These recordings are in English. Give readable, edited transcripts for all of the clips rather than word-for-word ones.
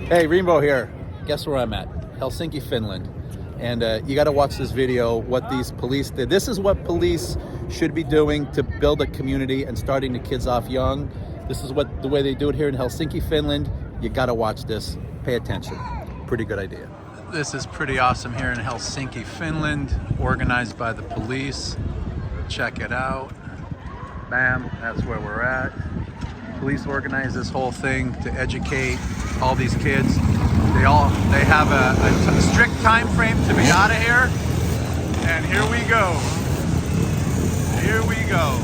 Hey, Rainbow here. Guess where I'm at? Helsinki, Finland. And you got to watch this video, what these police did. This is what police should be doing to build a community and starting the kids off young. This is the way they do it here in Helsinki, Finland. You got to watch this. Pay attention. Pretty good idea. This is pretty awesome here in Helsinki, Finland, organized by the police. Check it out. Bam, that's where we're at. Police organize this whole thing to educate all these kids. They have a strict time frame to be out of here. And here we go. Here we go.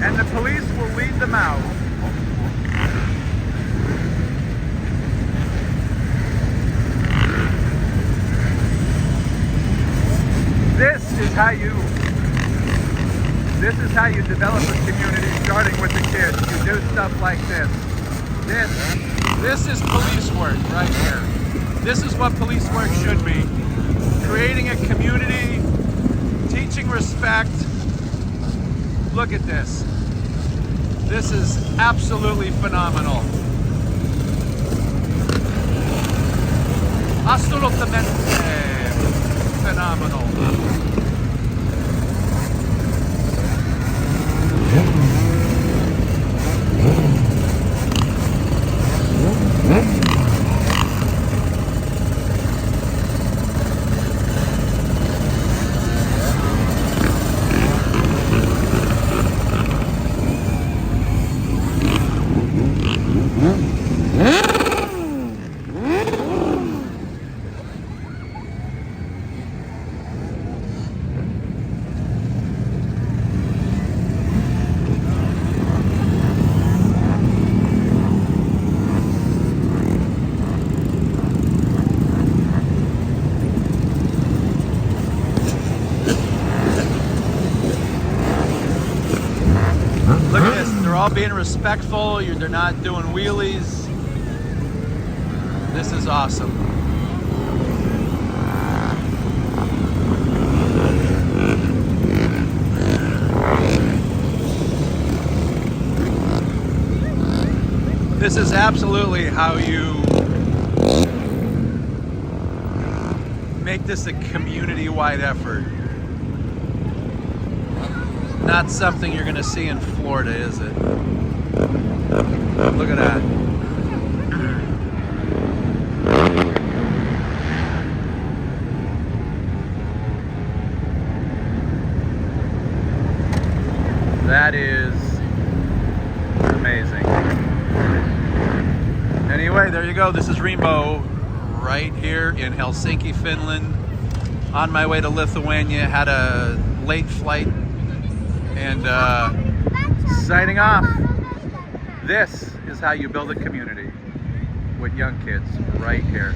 And the police will lead them out. This is how you develop a community, starting with the kids. You do stuff like this. This is police work right here. This is what police work should be. Creating a community, teaching respect. Look at this. This is absolutely phenomenal. Assolutamente phenomenal. Look at this, they're all being respectful, they're not doing wheelies. This is awesome. This is absolutely how you make this a community-wide effort. Not something you're going to see in Florida, is it? Look at that. That is amazing. Anyway, there you go. This is Rainbow right here in Helsinki, Finland. On my way to Lithuania, had a late flight. And signing off. This is how you build a community with young kids right here.